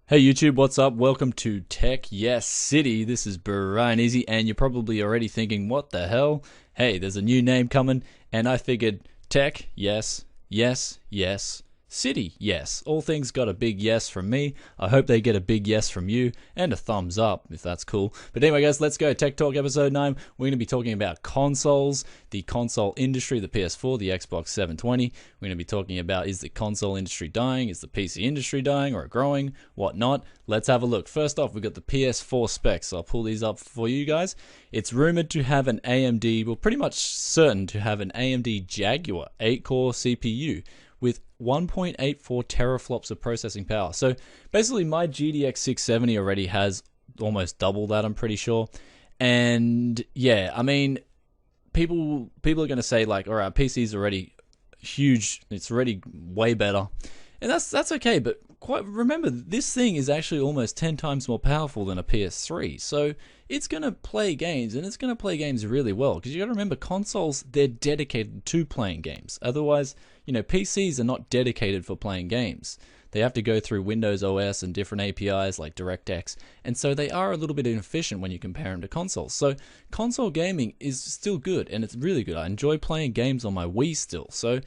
Hey YouTube, what's up? Welcome to Tech Yes City. This is bryaneasy, and you're probably already thinking, what the hell? Hey, there's a new name coming, and I figured Tech, yes, yes, yes, City, yes. All things got a big yes from me. I hope they get a big yes from you, and a thumbs up, if that's cool. But anyway, guys, let's go. Tech Talk episode 9. We're going to be talking about consoles, the console industry, the PS4, the Xbox 720. We're going to be talking about, is the console industry dying? Is the PC industry dying or growing? Whatnot? Let's have a look. First off, we've got the PS4 specs. I'll pull these up for you guys. It's rumored to have an AMD, well, pretty much certain to have an AMD Jaguar 8-core CPU with 1.84 teraflops of processing power. So basically my GTX 670 already has almost double that, I'm pretty sure. And yeah, I mean, people are going to say like, all right, PC's already huge, it's already way better. And that's okay, but remember, this thing is actually almost 10 times more powerful than a PS3. So it's going to play games, and it's going to play games really well. Because you got to remember, consoles, they're dedicated to playing games. Otherwise, PCs are not dedicated for playing games. They have to go through Windows OS and different APIs like DirectX. And so they are a little bit inefficient when you compare them to consoles. So console gaming is still good, and it's really good. I enjoy playing games on my Wii still. So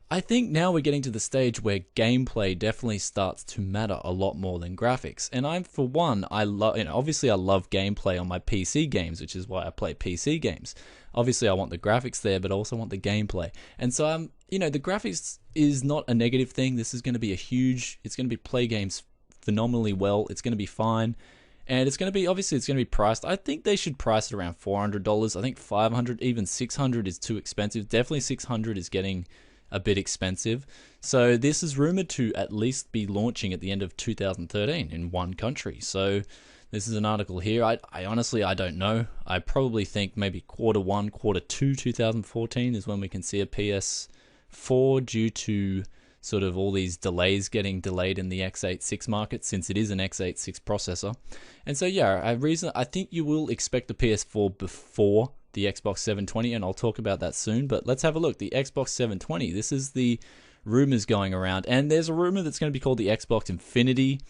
I think now we're getting to the stage where gameplay definitely starts to matter a lot more than graphics. And for one, I love, obviously I love gameplay on my PC games, which is why I play PC games. Obviously I want the graphics there, but I also want the gameplay. And so the graphics is not a negative thing. This is going to be it's going to be play games phenomenally well. It's going to be fine. And it's going to be, obviously it's going to be priced. I think they should price it around $400. I think $500, even $600 is too expensive. Definitely $600 is getting a bit expensive. So this is rumored to at least be launching at the end of 2013 in one country. So this is an article here. I honestly, I don't know. I probably think maybe Q1, Q2 2014 is when we can see a PS4 due to sort of all these delays getting delayed in the x86 market, since it is an x86 processor. And so yeah, I think you will expect the PS4 before the Xbox 720, and I'll talk about that soon. But let's have a look. The Xbox 720, this is the rumors going around, and there's a rumor that's going to be called the Xbox Infinity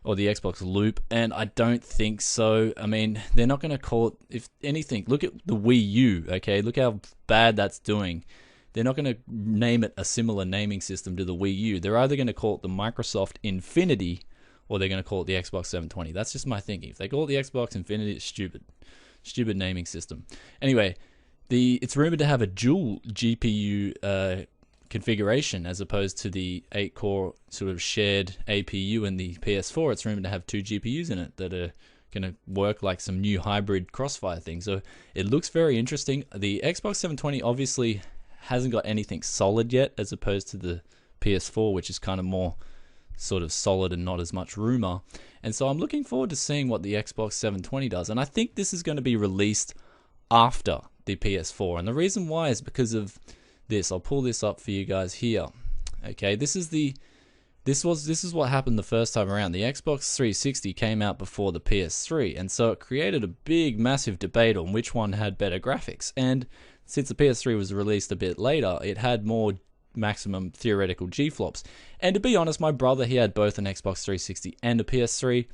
or the Xbox Loop, and I don't think so. I mean, they're not going to call it, if anything, look at the Wii U, okay? Look how bad that's doing. They're not going to name it a similar naming system to the Wii U. They're either going to call it the Microsoft Infinity, or they're going to call it the Xbox 720. That's just my thinking. If they call it the Xbox Infinity, it's stupid. Stupid naming system. Anyway, it's rumored to have a dual GPU configuration as opposed to the 8-core sort of shared APU in the PS4. It's rumored to have 2 GPUs in it that are going to work like some new hybrid crossfire thing. So it looks very interesting. The Xbox 720 obviously hasn't got anything solid yet, as opposed to the PS4, which is kind of more sort of solid and not as much rumor. And so I'm looking forward to seeing what the Xbox 720 does. And I think this is going to be released after the PS4. And the reason why is because of this. I'll pull this up for you guys here. Okay, this is what happened the first time around. The Xbox 360 came out before the PS3, and so it created a big, massive debate on which one had better graphics. And since the PS3 was released a bit later, it had more maximum theoretical G-flops. And to be honest, my brother, he had both an Xbox 360 and a PS3,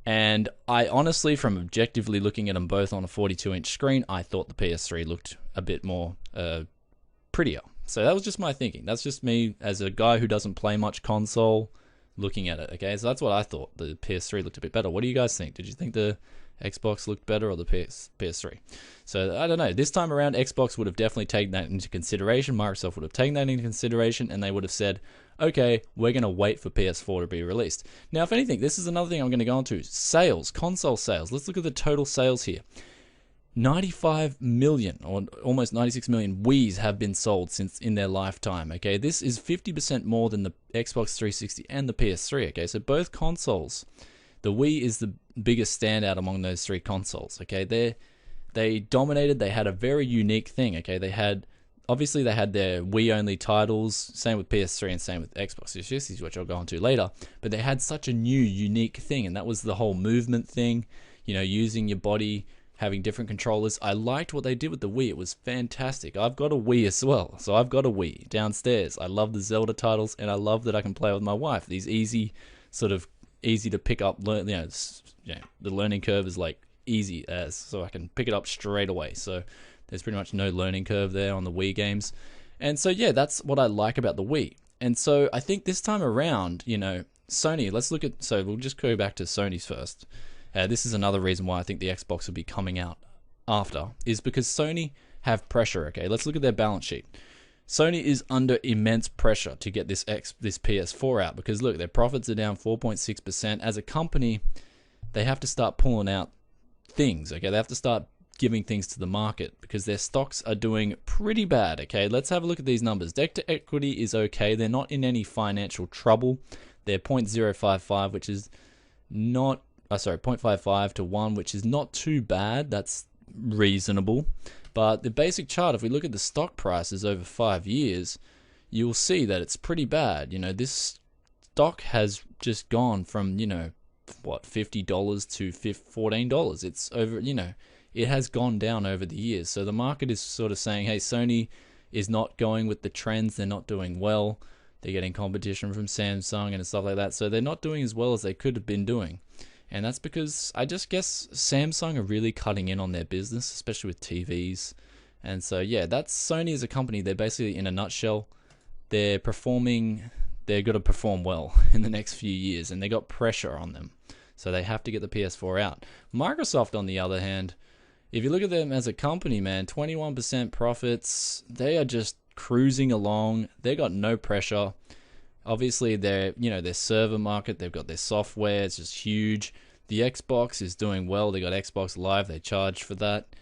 and I honestly, from objectively looking at them both on a 42-inch screen, I thought the PS3 looked a bit more prettier. So that was just my thinking. That's just me as a guy who doesn't play much console looking at it. Okay, so that's what I thought. The PS3 looked a bit better. What do you guys think? Did you think the Xbox looked better or the PS3? So I don't know. This time around, Xbox would have definitely taken that into consideration. Microsoft would have taken that into consideration, and they would have said, okay, we're going to wait for PS4 to be released. Now, if anything, this is another thing I'm going to go on to. Sales, console sales. Let's look at the total sales here. 95 million, or almost 96 million Wiis have been sold since in their lifetime. Okay, this is 50% more than the Xbox 360 and the PS3. Okay, so both consoles, the Wii is the biggest standout among those three consoles. Okay, they dominated. They had a very unique thing. Okay, they had their Wii only titles, same with PS3 and same with Xbox 360, which I'll go on to later. But they had such a new, unique thing, and that was the whole movement thing. Using your body, having different controllers. I liked what they did with the Wii. It was fantastic. I've got a Wii as well, so I've got a Wii downstairs. I love the Zelda titles, and I love that I can play with my wife. These easy sort of easy to pick up. The learning curve is like easy as, so I can pick it up straight away. So there's pretty much no learning curve there on the Wii games. And so yeah, that's what I like about the Wii. And so I think this time around, Sony, so we'll just go back to Sony's first. This is another reason why I think the Xbox will be coming out after, is because Sony have pressure, okay? Let's look at their balance sheet. Sony is under immense pressure to get this PS4 out, because look, their profits are down 4.6%. As a company, they have to start pulling out things, okay? They have to start giving things to the market because their stocks are doing pretty bad, okay? Let's have a look at these numbers. Debt to equity is okay. They're not in any financial trouble. They're 0.055, which is not, 0.55 to 1, which is not too bad. That's reasonable. But the basic chart, if we look at the stock prices over 5 years, you'll see that it's pretty bad. This stock has just gone from, $50 to $14. It's over, it has gone down over the years. So the market is sort of saying, hey, Sony is not going with the trends. They're not doing well. They're getting competition from Samsung and stuff like that. So they're not doing as well as they could have been doing. And that's because I just guess Samsung are really cutting in on their business, especially with TVs. And so, yeah, that's Sony as a company. They're basically, in a nutshell, they're going to perform well in the next few years. And they got pressure on them. So they have to get the PS4 out. Microsoft, on the other hand, if you look at them as a company, man, 21% profits. They are just cruising along. They got no pressure. Obviously, their server market, they've got their software, it's just huge. The Xbox is doing well. They got Xbox Live, they charge for that.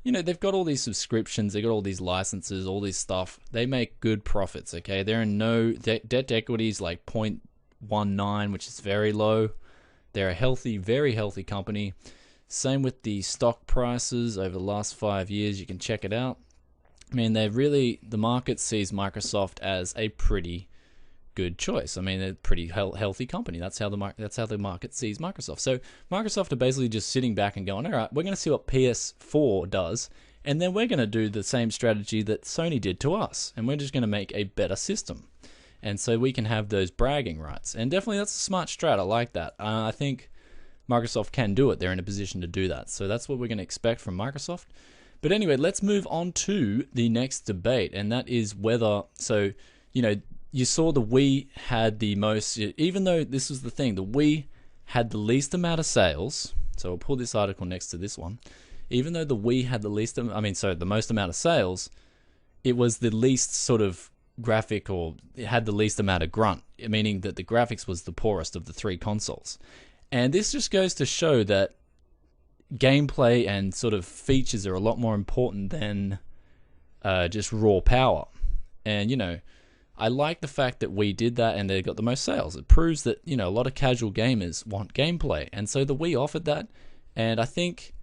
They've got all these subscriptions, they got all these licenses, all this stuff. They make good profits, okay? They're in no debt to equity is like 0.19, which is very low. They're a healthy, very healthy company. Same with the stock prices over the last 5 years. You can check it out. I mean, the market sees Microsoft as a pretty good choice. I mean, they're a pretty healthy company. That's how the market sees Microsoft. So Microsoft are basically just sitting back and going, all right, we're going to see what PS4 does, and then we're going to do the same strategy that Sony did to us, and we're just going to make a better system. And so we can have those bragging rights. And definitely that's a smart strat. I like that. I think Microsoft can do it. They're in a position to do that. So that's what we're going to expect from Microsoft. But anyway, let's move on to the next debate, and that is whether, you saw the Wii had the most, even though this was the thing, the Wii had the least amount of sales. So I'll pull this article next to this one. Even though the Wii had the most amount of sales, it was the least sort of graphic, or it had the least amount of grunt, meaning that the graphics was the poorest of the three consoles. And this just goes to show that gameplay and sort of features are a lot more important than just raw power. And, I like the fact that we did that and they got the most sales. It proves that, a lot of casual gamers want gameplay. And so the Wii offered that. And I think,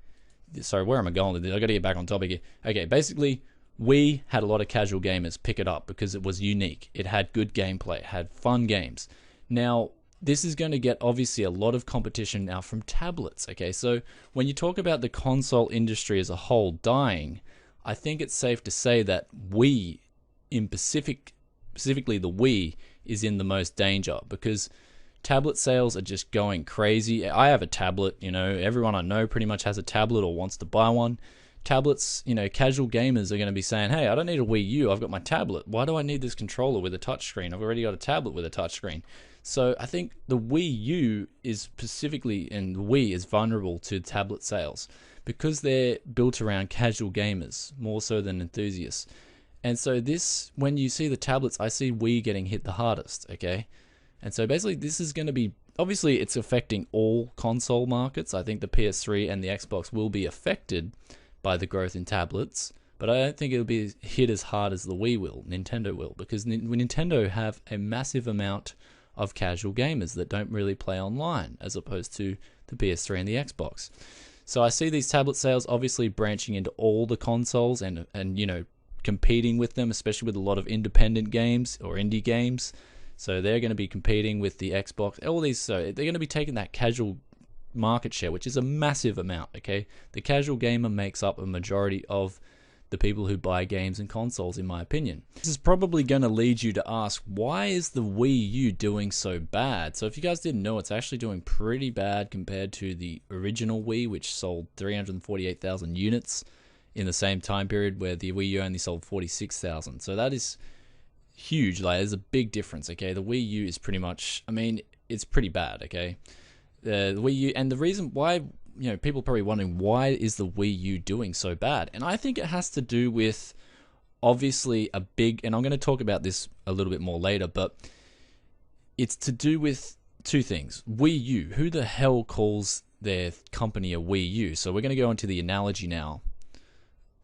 sorry, where am I going with this? I got to get back on topic here. Okay, basically, Wii had a lot of casual gamers pick it up because it was unique. It had good gameplay. It had fun games. Now, this is going to get obviously a lot of competition now from tablets. Okay, so when you talk about the console industry as a whole dying, I think it's safe to say that Wii, specifically the Wii, is in the most danger because tablet sales are just going crazy. I have a tablet, everyone I know pretty much has a tablet or wants to buy one. Tablets, casual gamers are going to be saying, hey, I don't need a Wii U, I've got my tablet. Why do I need this controller with a touchscreen? I've already got a tablet with a touchscreen. So I think the Wii U is specifically, and the Wii is vulnerable to tablet sales because they're built around casual gamers more so than enthusiasts. And so this, when you see the tablets, I see Wii getting hit the hardest, okay? And so basically this is going to be, obviously it's affecting all console markets. I think the PS3 and the Xbox will be affected by the growth in tablets, but I don't think it'll be hit as hard as the Wii will, Nintendo will, because Nintendo have a massive amount of casual gamers that don't really play online as opposed to the PS3 and the Xbox. So I see these tablet sales obviously branching into all the consoles and competing with them, especially with a lot of independent games or indie games. So they're going to be competing with the Xbox, all these. So they're going to be taking that casual market share, which is a massive amount. Okay, the casual gamer makes up a majority of the people who buy games and consoles, in my opinion. This is probably going to lead you to ask, why is the Wii U doing so bad? So if you guys didn't know, it's actually doing pretty bad compared to the original Wii, which sold 348,000 units in the same time period, where the Wii U only sold 46,000. So that is huge. Like, there's a big difference, okay? The Wii U is pretty much, I mean, it's pretty bad, okay? The Wii U, and the reason why, people are probably wondering, why is the Wii U doing so bad? And I think it has to do with, obviously, a big, and I'm going to talk about this a little bit more later, but it's to do with two things. Wii U, who the hell calls their company a Wii U? So we're going to go into the analogy now.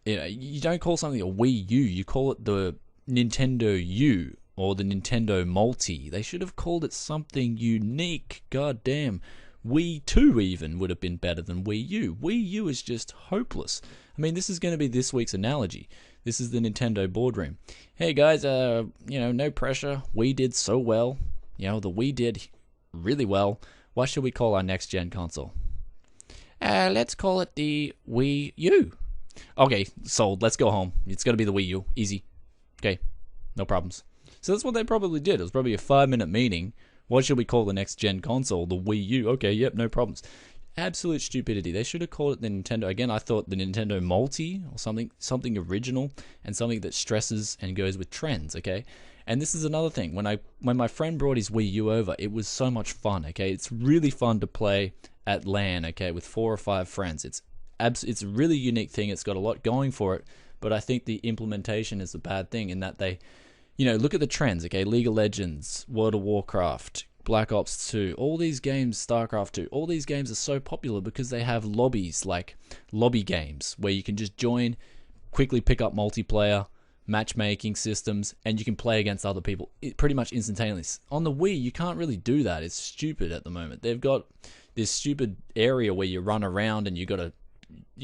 You don't call something a Wii U, you call it the Nintendo U, or the Nintendo Multi. They should have called it something unique. God damn. Wii 2 even would have been better than Wii U. Wii U is just hopeless. I mean, this is going to be this week's analogy. This is the Nintendo boardroom. Hey guys, no pressure. We did so well. The Wii did really well. What should we call our next gen console? Let's call it the Wii U. Okay, sold. Let's go home. It's going to be the Wii U. Easy. Okay, no problems. So that's what they probably did. It was probably a 5-minute meeting. What should we call the next gen console? The Wii U. Okay, yep, no problems. Absolute stupidity. They should have called it the Nintendo. Again, I thought the Nintendo Multi, or something original, and something that stresses and goes with trends, okay? And this is another thing. When my friend brought his Wii U over, it was so much fun, okay? It's really fun to play at LAN, okay, with 4 or 5 friends. It's a really unique thing. It's got a lot going for it, but I think the implementation is a bad thing in that they, look at the trends, okay? League of Legends, World of Warcraft, Black Ops 2, all these games, StarCraft 2, all these games are so popular because they have lobbies, like lobby games, where you can just join, quickly pick up multiplayer, matchmaking systems, and you can play against other people pretty much instantaneously. On the Wii, you can't really do that. It's stupid at the moment. They've got this stupid area where you run around and you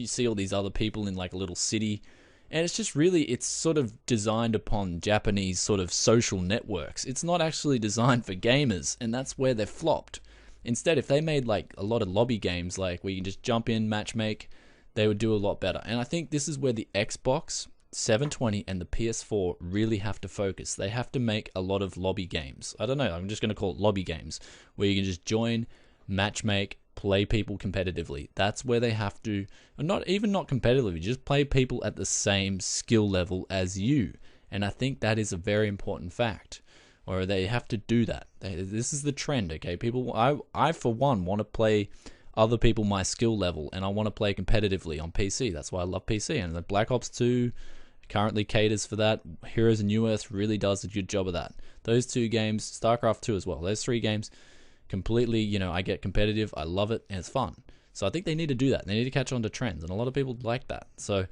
see all these other people in like a little city. And it's just really, it's sort of designed upon Japanese sort of social networks. It's not actually designed for gamers, and that's where they've flopped. Instead, if they made like a lot of lobby games, like where you can just jump in, matchmake, they would do a lot better. And I think this is where the Xbox 720 and the PS4 really have to focus. They have to make a lot of lobby games. I don't know, I'm just going to call it lobby games, where you can just join, matchmake, play people competitively. That's where they have to, not competitively, just play people at the same skill level as you. And I think that is a very important fact, or they have to do that. This is the trend, okay? People, I for one want to play other people my skill level, and I want to play competitively on PC. That's why I love PC, and the Black Ops 2 currently caters for that. Heroes of New Earth really does a good job of that. Those 2 games, StarCraft 2 as well, those 3 games, completely, I get competitive, I love it, and it's fun. So I think they need to do that. They need to catch on to trends, and a lot of people like that. So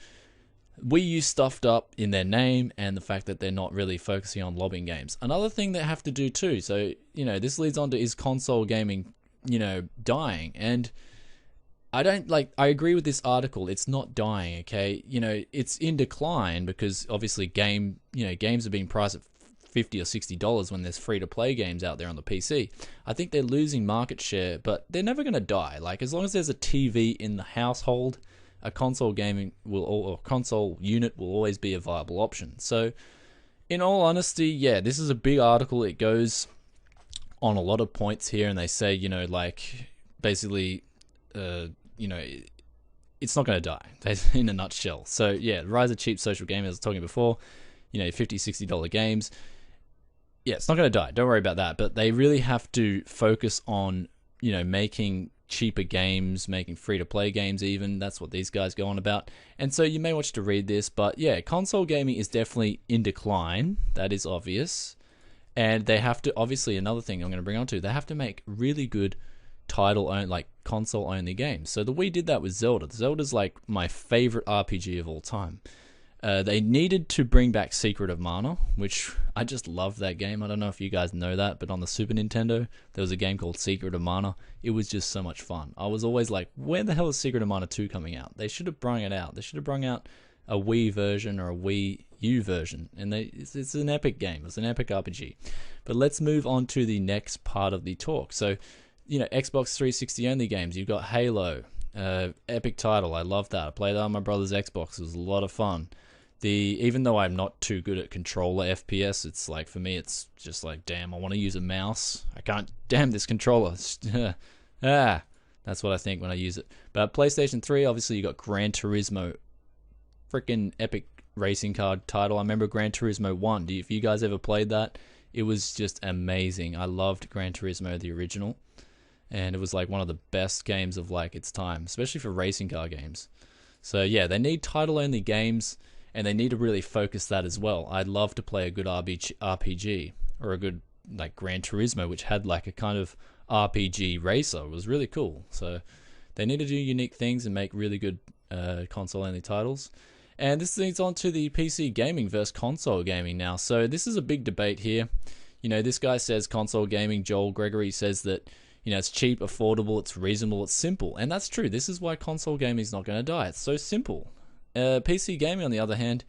Wii U stuffed up in their name, and the fact that they're not really focusing on lobbying games. Another thing they have to do too, so, this leads on to, is console gaming, dying? And I agree with this article. It's not dying, okay? It's in decline because obviously games are being priced at $50 or $60 when there's free-to-play games out there on the PC. I think they're losing market share, but they're never going to die. Like, as long as there's a TV in the household, a console console unit will always be a viable option. So, in all honesty, yeah, this is a big article. It goes on a lot of points here, and they say, basically, it's not going to die, in a nutshell. So, yeah, rise of cheap social gaming, as I was talking before, $50, $60 games. Yeah, it's not going to die. Don't worry about that. But they really have to focus on, making cheaper games, making free-to-play games even. That's what these guys go on about. And so you may watch to read this, but yeah, console gaming is definitely in decline. That is obvious. And they have to, obviously, another thing I'm going to bring on to, they have to make really good console-only games. So the Wii did that with Zelda. Zelda's like my favorite RPG of all time. They needed to bring back Secret of Mana, which I just love that game. I don't know if you guys know that, but on the Super Nintendo, there was a game called Secret of Mana. It was just so much fun. I was always like, when the hell is Secret of Mana 2 coming out? They should have brought it out. They should have brought out a Wii version or a Wii U version. And it's an epic game. It's an epic RPG. But let's move on to the next part of the talk. So, Xbox 360 only games. You've got Halo. Epic title. I love that. I played that on my brother's Xbox. It was a lot of fun. Even though I'm not too good at controller FPS, it's like, for me, it's just like, damn, I want to use a mouse. I can't, damn this controller. That's what I think when I use it. But PlayStation 3, obviously you got Gran Turismo, freaking epic racing car title. I remember Gran Turismo 1. If you guys ever played that, it was just amazing. I loved Gran Turismo, the original. And it was like one of the best games of like its time, especially for racing car games. So yeah, they need title-only games, and they need to really focus that as well. I'd love to play a good RPG, or a good like Gran Turismo, which had like a kind of RPG racer. It was really cool. So they need to do unique things and make really good console-only titles. And this leads on to the PC gaming versus console gaming now. So this is a big debate here. You know, this guy says console gaming, Joel Gregory, says that, you know, it's cheap, affordable, it's reasonable, it's simple. And that's true. This is why console gaming is not going to die. It's so simple. PC gaming, on the other hand,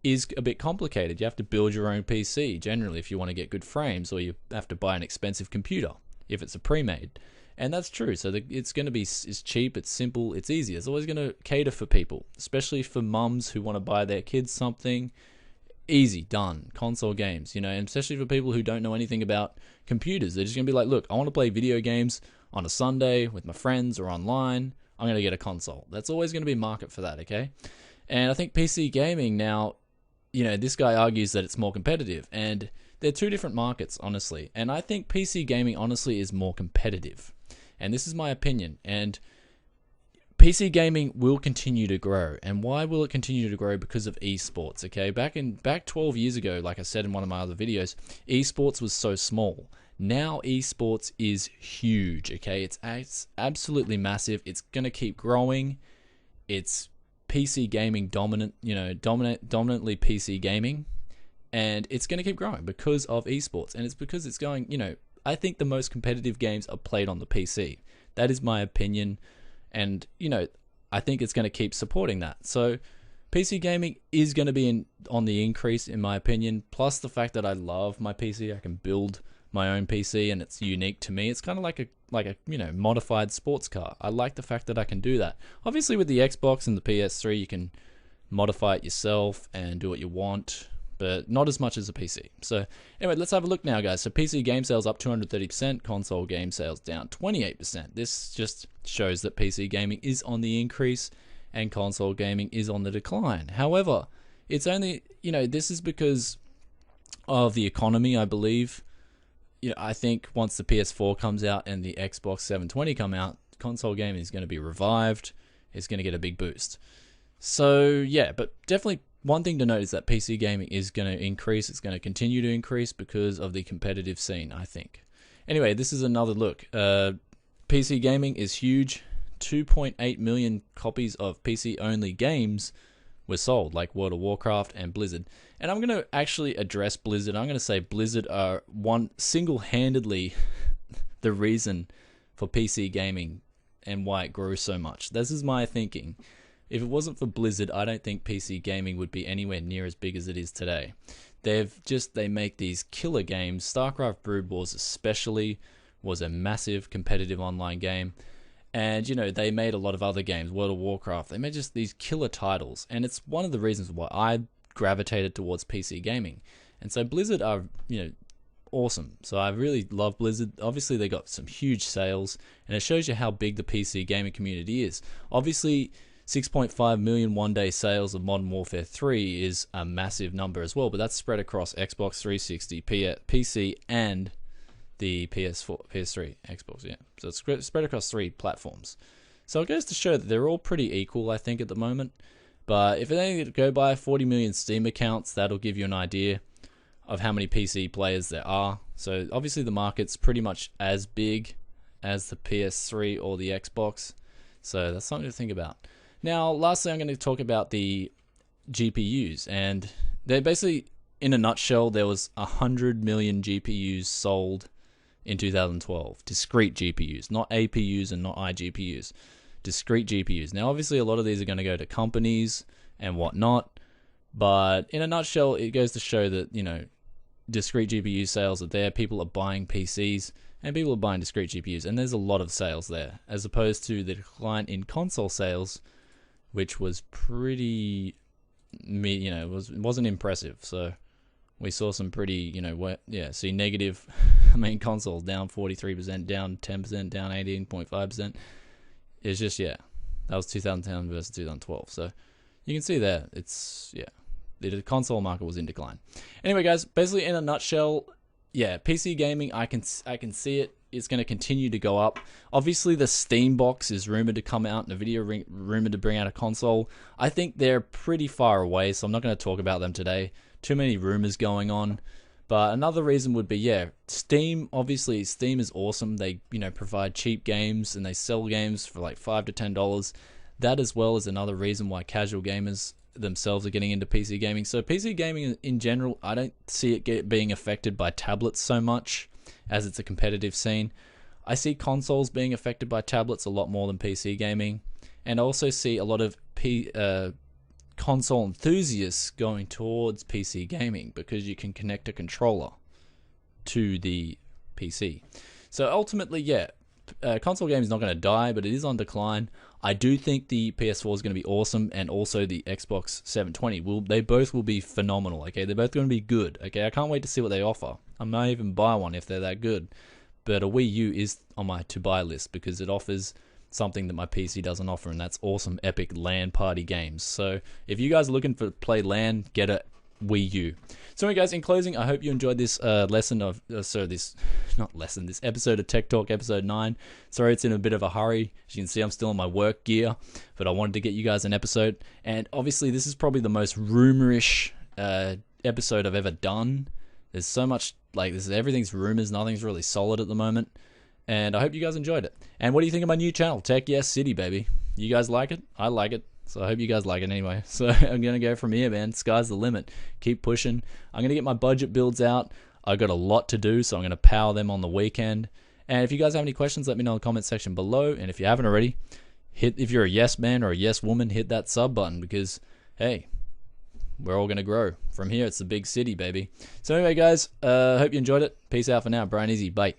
is a bit complicated. You have to build your own PC, generally, if you want to get good frames, or you have to buy an expensive computer, if it's a pre-made. And that's true. So it's going to be it's cheap, it's simple, it's easy. It's always going to cater for people, especially for mums who want to buy their kids something. Easy, done. Console games, you know, and especially for people who don't know anything about computers. They're just going to be like, look, I want to play video games on a Sunday with my friends or online. I'm going to get a console. That's always going to be a market for that, okay? And I think PC gaming now, you know, this guy argues that it's more competitive. And they're two different markets, honestly. And I think PC gaming, honestly, is more competitive. And this is my opinion. And PC gaming will continue to grow. And why will it continue to grow? Because of esports, okay? Back 12 years ago, like I said in one of my other videos, esports was so small. Now esports is huge, okay? It's absolutely massive. It's going to keep growing. It's PC gaming dominant, you know, dominantly PC gaming. And it's going to keep growing because of esports. And it's because it's going, you know, I think the most competitive games are played on the PC. That is my opinion. And, you know, I think it's going to keep supporting that. So PC gaming is going to be on the increase, in my opinion. Plus the fact that I love my PC. I can build my own PC and it's unique to me. It's kind of like a you know, modified sports car. I like the fact that I can do that. Obviously with the Xbox and the PS3, you can modify it yourself and do what you want, but not as much as a PC. So anyway, let's have a look now, guys. So PC game sales up 230%, console game sales down 28%. This just shows that PC gaming is on the increase and console gaming is on the decline. However, it's only, you know, this is because of the economy, I believe. You know, I think once the PS4 comes out and the Xbox 720 come out, console gaming is going to be revived. It's going to get a big boost. So yeah, but definitely one thing to note is that PC gaming is going to increase. It's going to continue to increase because of the competitive scene, I think. Anyway, this is another look. PC gaming is huge. 2.8 million copies of PC-only games were sold, like World of Warcraft and Blizzard. And I'm going to actually address Blizzard. I'm going to say Blizzard are single-handedly the reason for PC gaming and why it grew so much. This is my thinking. If it wasn't for Blizzard, I don't think PC gaming would be anywhere near as big as it is today. They make these killer games. StarCraft Brood Wars especially was a massive competitive online game. And, you know, they made a lot of other games, World of Warcraft. They made just these killer titles. And it's one of the reasons why I gravitated towards PC gaming. And so Blizzard are, you know, awesome. So I really love Blizzard. Obviously, they got some huge sales. And it shows you how big the PC gaming community is. Obviously, 6.5 million one-day sales of Modern Warfare 3 is a massive number as well. But that's spread across Xbox 360, PC, and the PS4, PS3, Xbox, yeah. So it's spread across 3 platforms. So it goes to show that they're all pretty equal, I think, at the moment. But if they go by 40 million Steam accounts, that'll give you an idea of how many PC players there are. So obviously the market's pretty much as big as the PS3 or the Xbox. So that's something to think about. Now, lastly, I'm going to talk about the GPUs. And they're basically, in a nutshell, there was 100 million GPUs sold in 2012. Discrete GPUs, not APUs and not iGPUs. Discrete GPUs. Now, obviously, a lot of these are going to go to companies and whatnot. But in a nutshell, it goes to show that, you know, discrete GPU sales are there. People are buying PCs and people are buying discrete GPUs. And there's a lot of sales there, as opposed to the decline in console sales, which was pretty it wasn't impressive. So we saw some pretty, see negative. I mean, consoles down 43%, down 10%, down 18.5%. It's just, that was 2010 versus 2012. So you can see that the console market was in decline. Anyway, guys, basically in a nutshell, PC gaming, I can see it. It's going to continue to go up. Obviously, the Steam box is rumored to come out. Nvidia rumored to bring out a console. I think they're pretty far away, so I'm not going to talk about them today. Too many rumors going on. But another reason would be, Steam. Obviously, Steam is awesome. They, provide cheap games, and they sell games for like $5 to $10. That as well is another reason why casual gamers themselves are getting into PC gaming. So PC gaming in general, I don't see it being affected by tablets so much, as it's a competitive scene. I see consoles being affected by tablets a lot more than PC gaming, and I also see a lot of console enthusiasts going towards PC gaming because you can connect a controller to the PC. So ultimately, console gaming is not going to die, but it is on decline. I do think the PS4 is going to be awesome, and also the Xbox 720. They both will be phenomenal, okay? They're both going to be good, okay? I can't wait to see what they offer. I might even buy one if they're that good. But a Wii U is on my to-buy list because it offers something that my PC doesn't offer, and that's awesome, epic LAN party games. So if you guys are looking for play LAN, get a Wii U. So anyway, guys, in closing, I hope you enjoyed this this episode of Tech Talk, episode 9. Sorry it's in a bit of a hurry. As you can see, I'm still in my work gear, but I wanted to get you guys an episode. And obviously, this is probably the most rumorish episode I've ever done. There's so much, everything's rumors, nothing's really solid at the moment. And I hope you guys enjoyed it. And what do you think of my new channel, Tech Yes City, baby? You guys like it? I like it. So I hope you guys like it anyway. So I'm going to go from here, man. Sky's the limit. Keep pushing. I'm going to get my budget builds out. I've got a lot to do, so I'm going to power them on the weekend. And if you guys have any questions, let me know in the comment section below. And if you haven't already, if you're a yes man or a yes woman, hit that sub button because, hey, we're all going to grow. From here, it's the big city, baby. So anyway, guys, hope you enjoyed it. Peace out for now. bryaneasy, bye.